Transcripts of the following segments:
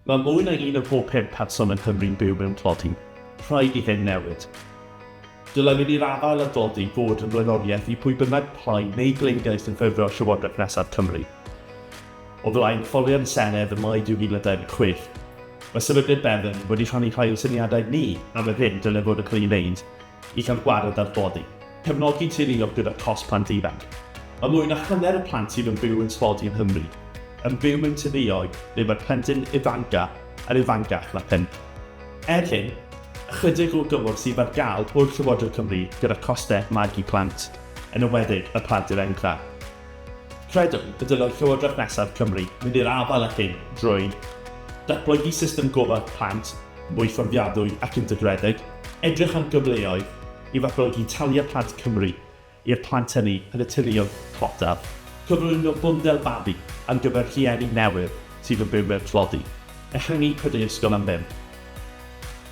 Mae mwy na un o pob 5 person yn Cymru'n byw mewn tlodi. Rhaid i hyn newid. Dylai mynd i'r afael a tlodi fod yn blaenoriaeth i pwy bynnag plaen neu gleiddiaeth yn ffurfio Llywodraeth nesaf Cymru. O ddylai'n etholiad Senedd ym Mai 2026, mae sefydliad Bevan wedi rhannu rhai o syniadau ni am yr hyn dylai fod yn cael ei wneud i cael gwared ar tlodi. Cefnogi teuluoedd gyda cost plant ifanc. Mae mwy na hanner y plant sydd yn byw yn tlodi yn Nghymru yn byw mewn teuluoedd lle mae'r plentyn yn ifancach na 5. Hyn, ychydig o gyflwr sydd ar gael o'r Llywodraeth Cymru gyda costau magu plant, yn ymwedig y plant i'r engra. Credwn y dylai Llywodraeth nesaf Cymru mynd i'r afael â hyn drwy datblygu system gofal plant, mwy fforddiadwy ac integredig, edrych am gyfleoedd i ddatblygu talu plant Cymru i'r plant hynny yn y teuluoedd costau, cyflwyno bwndel babi am gyfer rhieni newydd sydd yn byw mewn tlodi, ehangu prydau ysgol am ddim.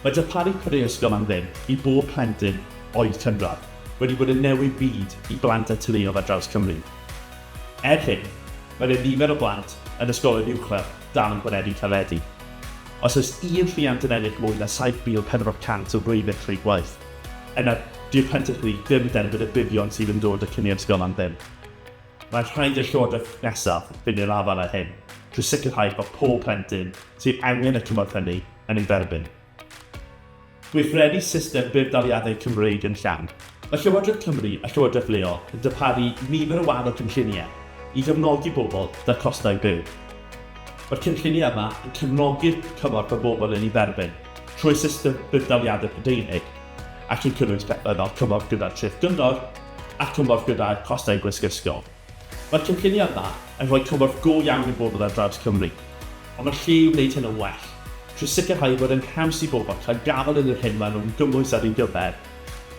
Mae darparu prydau ysgol am ddim i bob plentyn oed cynradd wedi bod yn newid byd i blant a teuluoedd ar draws Cymru. Hyn, mae'r nifer o blant yn ysgolion uwchradd dal yn gwynebu teledu. Os oes un rhiant yn ennill mwy na 7,400 o brifysgol gwaith, yna di'r plentyn hynny ddim derbyn y buddion sydd yn dod y cynnig ysgol am ddim. Mae'n rhaid i'r Llywodraeth nesaf fynd i'r afal â hyn, trwy sicrhau bod pob plentyn sydd angen y cymorth hynny yn ei dderbyn. Gweithredu system buddaliadau Cymreig yn llawn. Mae Llywodraeth Cymru a Llywodraeth leol yn darparu nifer o wahanol cynlluniau i gefnogi bobl da costau byw. Mae'r cynlluniau yma yn cefnogi'r cymorth o bobl yn ei dderbyn trwy system buddaliadau Prydeinig ac yn cynnwys pethau fel cymorth gyda'r treth gyngor ac cymorth gyda'r costau gwisg ysgol. Mae'r cynlluniau yma yn rhoi cymorth go iawn i bobl ar draws Cymru, ond mae'r lle i wneud hyn yn well, trwy sicrhau bod yn haws i bobl cael gafel yn yr hyn maen nhw'n gymwys ar ei gyfer,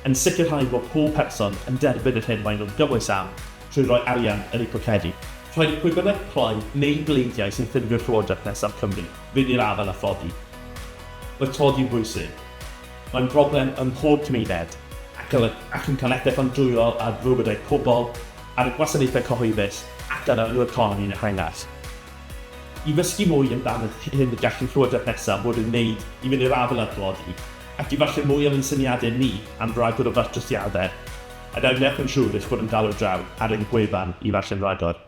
yn sicrhau bod pob person yn derbyn yr hyn maen nhw'n gymwys am trwy roi arian yn ei mhocedi. Rhaid i pwy bynnag plaen neu gleidiau sy'n ffurfio'r Llywodraeth nesaf Cymru fynd i'r afel a tlodi. Mae tlodi'n bwysig. Mae'n broblem ym mhob cymuned ac yn cael effaith andwyol ar fywydau pobl, ar y gwasanaethau cyhoeddus ac ar yr economi yn ehangach. I ddysgu mwy amdano hyn y gall Llywodraeth nesaf fod yn wneud i fynd i'r afel a tlodi, ac i falle mwy am ein syniadau ni am rhagor o ddatrysiadau, yna wnewch yn siŵr eich bod yn dal o draw ar ein gwefan i ddarllen rhagor.